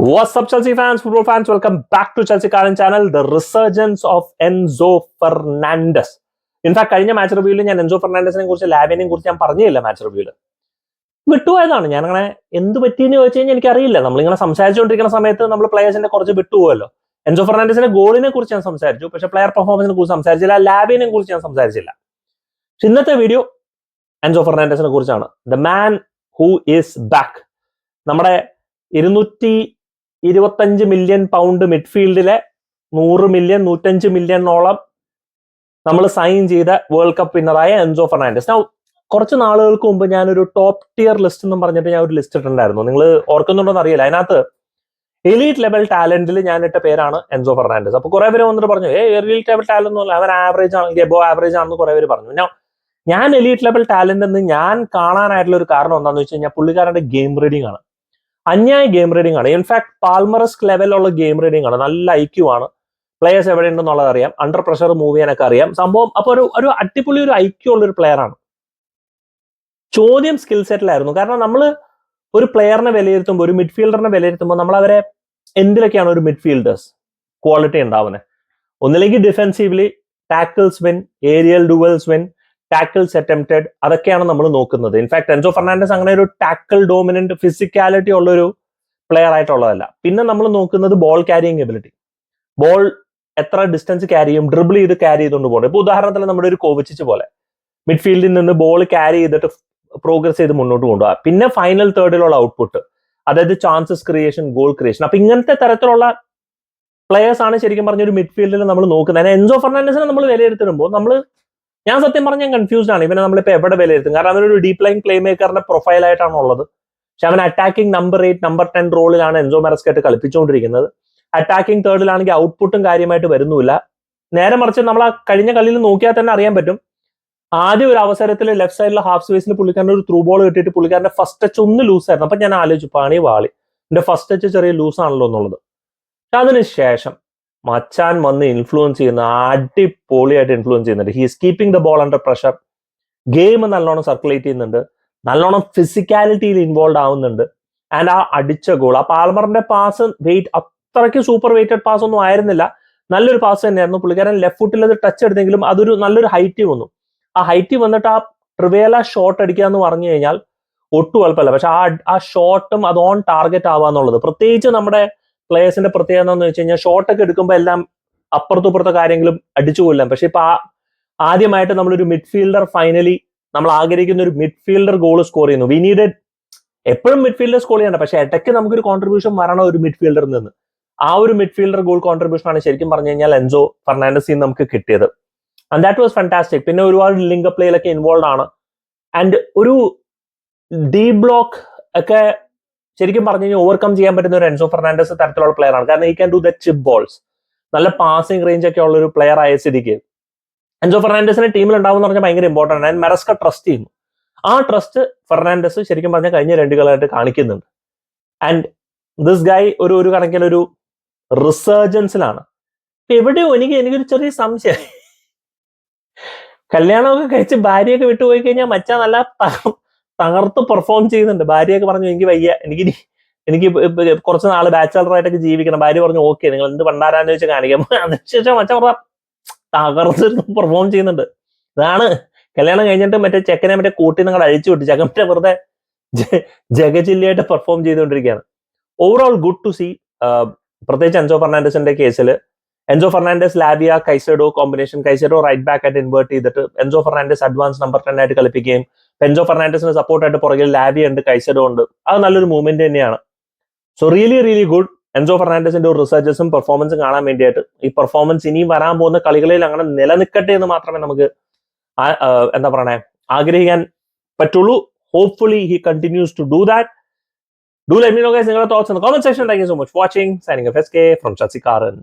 What's up, Chelsea fans, football fans? Welcome back to Chelsea Karen channel. The resurgence of Enzo Fernandez. In fact കഴിഞ്ഞ match റിവ്യൂവിൽ ഞാൻ Enzo ഫെർണാണ്ടസിനെ കുറിച്ച് ലാവിനെയും കുറിച്ച് ഞാൻ പറഞ്ഞില്ല match റിവ്യൂവിൽ. വിട്ടുപോയതാണ്. ഞാനങ്ങനെ എന്ത് പറ്റിയെന്ന് ചോദിച്ചു കഴിഞ്ഞാൽ എനിക്കറിയില്ല. നമ്മളിങ്ങനെ സംസാരിച്ചുകൊണ്ടിരിക്കുന്ന സമയത്ത് നമ്മൾ പ്ലേയേഴ്സിന്റെ കുറച്ച് വിട്ടുപോകല്ലോ. എൻസോ ഫെർണാണ്ടസിന്റെ ഗോളിനെ കുറിച്ച് ഞാൻ സംസാരിച്ചു, പക്ഷെ പ്ലെയർ പെർഫോമൻസിനെ കുറിച്ച് സംസാരിച്ചില്ല, ലാവിനെ കുറിച്ച് ഞാൻ സംസാരിച്ചില്ല. ഇന്നത്തെ വീഡിയോ എൻസോ ഫെർണാണ്ടസിനെ കുറിച്ചാണ്. The man who is back. നമ്മുടെ 225 മില്യൺ പൗണ്ട് മിഡ്ഫീൽഡിലെ 100 മില്യൺ 105 മില്യണോളം നമ്മൾ സൈൻ ചെയ്ത വേൾഡ് കപ്പ് വിന്നറായ എൻസോ ഫെർണാണ്ടസ്. കുറച്ച് നാളുകൾക്ക് മുമ്പ് ഞാനൊരു ടോപ്പ് ടിയർ ലിസ്റ്റ് എന്നും പറഞ്ഞിട്ട് ഞാൻ ഒരു ലിസ്റ്റ് ഇട്ടിട്ടുണ്ടായിരുന്നു. നിങ്ങൾ ഓർക്കുന്നുണ്ടോന്ന് അറിയില്ല. അതിനകത്ത് എലീറ്റ് ലെവൽ ടാലന്റിൽ ഞാൻ ഇട്ട പേരാണ് എൻസോ ഫെർണാണ്ടസ്. അപ്പൊ കുറെ പേര് വന്നിട്ട് പറഞ്ഞു, എലീറ്റ് ലെവൽ ടാലന്റ് ഒന്നുമില്ല, അവൻ ആവറേജ് ആണെങ്കിൽ എബോ ആവറേജ് ആണെന്ന് കുറെ പേര് പറഞ്ഞു. ഞാൻ എലീറ്റ് ലെവൽ ടാലന്റ് എന്ന് ഞാൻ കാണാനായിട്ടുള്ള ഒരു കാരണം എന്താണെന്ന് വെച്ച് കഴിഞ്ഞാൽ പുള്ളിക്കാരന്റെ ഗെയിം റീഡിംഗ് ആണ്. അന്യായ ഗെയിം റീഡിംഗ് ആണ്. ഇൻഫാക്ട് പാൽമറസ്ക് ലെവലുള്ള ഗെയിം റീഡിംഗ് ആണ്. നല്ല ഐക്യു ആണ്. പ്ലേയേഴ്സ് എവിടെ ഉണ്ടെന്നുള്ളത് അറിയാം. അണ്ടർ പ്രഷർ മൂവ് ചെയ്യാനൊക്കെ അറിയാം. സംഭവം അപ്പൊ ഒരു അടിപൊളി ഒരു ഐക്യു ഉള്ള ഒരു പ്ലെയർ ആണ്. ചോദ്യം സ്കിൽ സെറ്റിലായിരുന്നു. കാരണം നമ്മൾ ഒരു പ്ലെയറിനെ വിലയിരുത്തുമ്പോൾ, ഒരു മിഡ്ഫീൽഡറിനെ വിലയിരുത്തുമ്പോൾ നമ്മൾ അവരെ എന്തിലൊക്കെയാണ് ഒരു മിഡ്ഫീൽഡേഴ്സ് ക്വാളിറ്റി ഉണ്ടാവുന്നത്? ഒന്നില്ലെങ്കിൽ defensively tackles win, aerial duels win, tackles attempted, അതൊക്കെയാണ് നമ്മൾ നോക്കുന്നത്. ഇൻഫാക്ട് എൻസോ ഫെർണാണ്ടസ് അങ്ങനെ ഒരു ടാക്കിൾ ഡോമിനന്റ് ഫിസിക്കാലിറ്റി ഉള്ള ഒരു പ്ലെയർ ആയിട്ടുള്ളതല്ല. പിന്നെ നമ്മൾ നോക്കുന്നത് ബോൾ ക്യാരിയിങ് എബിലിറ്റി. ബോൾ എത്ര ഡിസ്റ്റൻസ് ക്യാരി ചെയ്യും, ഡ്രിബിൾ ചെയ്ത് ക്യാരി ചെയ്തുകൊണ്ട് പോകണം. ഇപ്പൊ ഉദാഹരണത്തിന് നമ്മുടെ ഒരു കോവിച്ചിച്ച് പോലെ മിഡ്ഫീൽഡിൽ നിന്ന് ബോൾ ക്യാരി ചെയ്തിട്ട് പ്രോഗ്രസ് ചെയ്ത് മുന്നോട്ട് കൊണ്ടുപോകാം. പിന്നെ ഫൈനൽ തേർഡിലുള്ള ഔട്ട്പുട്ട്, അതായത് ചാൻസസ് ക്രിയേഷൻ, ഗോൾ ക്രിയേഷൻ. അപ്പൊ ഇങ്ങനത്തെ തരത്തിലുള്ള പ്ലെയേഴ്സ് ആണ് ശരിക്കും പറഞ്ഞ ഒരു മിഡ്ഫീൽഡിൽ നമ്മൾ നോക്കുന്നത്. എൻസോ ഫെർണാണ്ടസിനെ നമ്മൾ വിലയിരുത്തുമ്പോൾ ഞാൻ സത്യം പറഞ്ഞാൽ ഞാൻ കൺഫ്യൂസ്ഡ് ആണ്. ഇവനെ നമ്മളിപ്പോൾ എവിടെ വിലയിരുത്തും? കാരണം അവനൊരു ഡീപ് ലൈൻ പ്ലേ മേക്കറിന്റെ പ്രൊഫൈൽ ആയിട്ടാണ് ഉള്ളത്. പക്ഷെ അവൻ അറ്റാക്കിംഗ് നമ്പർ 8, നമ്പർ 10 റോളിലാണ് എൻസോ മാരസ്കയായിട്ട് കളിപ്പിച്ചുകൊണ്ടിരിക്കുന്നത്. അറ്റാക്കിംഗ് തേർഡിലാണെങ്കിൽ ഔട്ട്പുട്ടും കാര്യമായിട്ട് വരുന്നില്ല. നേരെ മറിച്ച് നമ്മൾ ആ കഴിഞ്ഞ കളിയിൽ നോക്കിയാൽ തന്നെ അറിയാൻ പറ്റും. ആദ്യം ഒരു അവസരത്തിൽ ലെഫ്റ്റ് സൈഡിലെ ഹാഫ് സ്പേസിൽ പുള്ളിക്കാരൻ്റെ ഒരു ത്രൂ ബോൾ കിട്ടിയിട്ട് പുള്ളിക്കാരന്റെ ഫസ്റ്റ് ടച്ച് ഒന്ന് ലൂസായിരുന്നു. അപ്പൊ ഞാൻ ആലോചിച്ചു, പണി വാളി, എന്റെ ഫസ്റ്റ് ടച്ച് ചെറിയ ലൂസ് ആണല്ലോ എന്നുള്ളത്. അതിനുശേഷം മച്ചാൻ വന്ന് ഇൻഫ്ലുവൻസ് ചെയ്യുന്ന, അടിപൊളിയായിട്ട് ഇൻഫ്ലുവൻസ് ചെയ്യുന്നുണ്ട്. He is keeping the ball under pressure. Game നല്ലോണം സർക്കുലേറ്റ് ചെയ്യുന്നുണ്ട്, നല്ലോണം ഫിസിക്കാലിറ്റിയിൽ ഇൻവോൾവ് ആവുന്നുണ്ട്. ആൻഡ് ആ അടിച്ച ഗോൾ, ആ പാൽമറിന്റെ പാസ് അത്രയ്ക്ക് സൂപ്പർ വെയിറ്റഡ് പാസ് ഒന്നും ആയിരുന്നില്ല, നല്ലൊരു പാസ് തന്നെയായിരുന്നു. പുള്ളിക്കാരൻ ലെഫ്റ്റ് ഫുട്ടിൽ അത് ടച്ച് എടുത്തെങ്കിലും അതൊരു നല്ലൊരു ഹൈറ്റ് വന്നു. ആ ഹൈറ്റ് വന്നിട്ട് ആ ട്രിവേല ഷോട്ട് അടിക്കുക എന്ന് പറഞ്ഞു കഴിഞ്ഞാൽ ഒട്ടും കുഴപ്പമില്ല. പക്ഷെ ആ ഷോട്ടും അത് ഓൺ ടാർഗറ്റ് ആവാന്നുള്ളത്, പ്രത്യേകിച്ച് നമ്മുടെ പ്ലേയേഴ്സിന്റെ പ്രത്യേകത എന്താണെന്ന് വെച്ച് കഴിഞ്ഞാൽ ഷോട്ടൊക്കെ എടുക്കുമ്പോൾ എല്ലാം അപ്പുറത്തുപ്പുറത്തെ കാര്യങ്ങളും അടിച്ചു കൊല്ലാം. പക്ഷെ ഇപ്പൊ ആദ്യമായിട്ട് നമ്മളൊരു മിഡ്ഫീൽഡർ ഫൈനലി നമ്മൾ ആഗ്രഹിക്കുന്ന ഒരു മിഡ്ഫീൽഡർ ഗോൾ സ്കോർ ചെയ്യുന്നു. വി നീഡഡ് എപ്പോഴും മിഡ്ഫീൽഡർ സ്കോർ ചെയ്യണ്ട, പക്ഷെ ഇടയ്ക്ക് നമുക്കൊരു കോൺട്രിബ്യൂഷൻ വരണം ഒരു മിഡ്ഫീൽഡറിൽ നിന്ന്. ആ ഒരു മിഡ്ഫീൽഡർ ഗോൾ കോൺട്രിബ്യൂഷൻ ആണ് ശരിക്കും പറഞ്ഞു കഴിഞ്ഞാൽ എൻസോ ഫെർണാണ്ടസിൽ നമുക്ക് കിട്ടിയത്. And that was fantastic. പിന്നെ ഒരുപാട് ലിങ്ക് പ്ലേയിലൊക്കെ ഇൻവോൾവ് ആണ്. ആൻഡ് ഒരു ഡി ബ്ലോക്ക് ഒക്കെ ശരിക്കും പറഞ്ഞു കഴിഞ്ഞാൽ ഓവർകം ചെയ്യാൻ പറ്റുന്ന ഒരു എൻസോ ഫെർണാണ്ടസ് തരത്തിലുള്ള പ്ലെയർ ആണ്. കാരണം ഈ can do the chip balls. നല്ല പാസിംഗ് റേഞ്ച് ഒക്കെ ഉള്ള ഒരു പ്ലെയർ ആയ സ്ഥിതിക്ക് എൻസോ ഫെർണാണ്ടസിനെ ടീമിൽ ഉണ്ടാവും എന്ന് പറഞ്ഞാൽ ഭയങ്കര ഇമ്പോർട്ടൻ്റ് ആണ്. മാരസ്ക ട്രസ്റ്റ് ചെയ്യുന്നു. ആ ട്രസ്റ്റ് ഫെർണാണ്ടസ് ശരിക്കും പറഞ്ഞാൽ കഴിഞ്ഞ 2 കളായിട്ട് കാണിക്കുന്നുണ്ട്. ആൻഡ് ദിസ് ഗൈ ഒരു കണക്കിലൊരു റിസർജൻസിലാണ്. എവിടെയോ എനിക്കൊരു ചെറിയ സംശയം, കല്യാണമൊക്കെ കഴിച്ച് ഭാര്യയൊക്കെ വിട്ടുപോയി കഴിഞ്ഞാൽ മച്ചാ നല്ല തകർത്ത് പെർഫോം ചെയ്യുന്നുണ്ട്. ഭാര്യയൊക്കെ പറഞ്ഞു എനിക്ക് വയ്യ, എനിക്ക് കുറച്ച് നാള് ബാച്ചലറായിട്ടൊക്കെ ജീവിക്കണം. ഭാര്യ പറഞ്ഞു ഓക്കെ, നിങ്ങൾ എന്ത് പണ്ടാരാന്ന് വെച്ചാൽ കാണിക്കാം. അതിനുശേഷം മച്ചാ പറഞ്ഞ തകർത്ത് പെർഫോം ചെയ്യുന്നുണ്ട്. ഇതാണ് കല്യാണം കഴിഞ്ഞിട്ട് മറ്റേ ചെക്കനെ മറ്റേ കൂട്ടി നിങ്ങൾ അഴിച്ചു വിട്ടു, ചെക്കൻ മറ്റേ വെറുതെ ജഗജില്ലിയായിട്ട് പെർഫോം ചെയ്തുകൊണ്ടിരിക്കുകയാണ്. Overall good to see. പ്രത്യേകിച്ച് എൻസോ ഫെർണാണ്ടസിന്റെ കേസിൽ Enzo Fernandez Lavia Caicedo combination, Caicedo right back ആയിട്ട് ഇൻവേർട്ട് ചെയ്തിട്ട് എൻസോ ഫെർണാണ്ടസ് അഡ്വാൻസ് നമ്പർ 10 ആയിട്ട് കളിപ്പിക്കുകയും എൻസോ ഫെർണാണ്ടസിന് സപ്പോർട്ടായിട്ട് പുറകിൽ ലാവിയ ഉണ്ട്, കൈസഡോ ഉണ്ട്. അത് നല്ലൊരു മൂവ്മെന്റ് തന്നെയാണ്. So really good. എൻസോ ഫെർണാണ്ടസിന്റെ ഒരു റിസർച്ചസും പെർഫോമൻസും കാണാൻ വേണ്ടിയിട്ട് ഈ പെർഫോമൻസ് ഇനിയും വരാൻ പോകുന്ന കളികളിൽ അങ്ങനെ നിലനിൽക്കട്ടെ എന്ന് മാത്രമേ നമുക്ക് എന്താ പറയണേ ആഗ്രഹിക്കാൻ പറ്റുള്ളൂ. Hopefully he continues to do that. Do let me know guys നിങ്ങളുടെ thoughts in the comment section. Thank you so much for watching. Signing off SK from Chelsea Karen.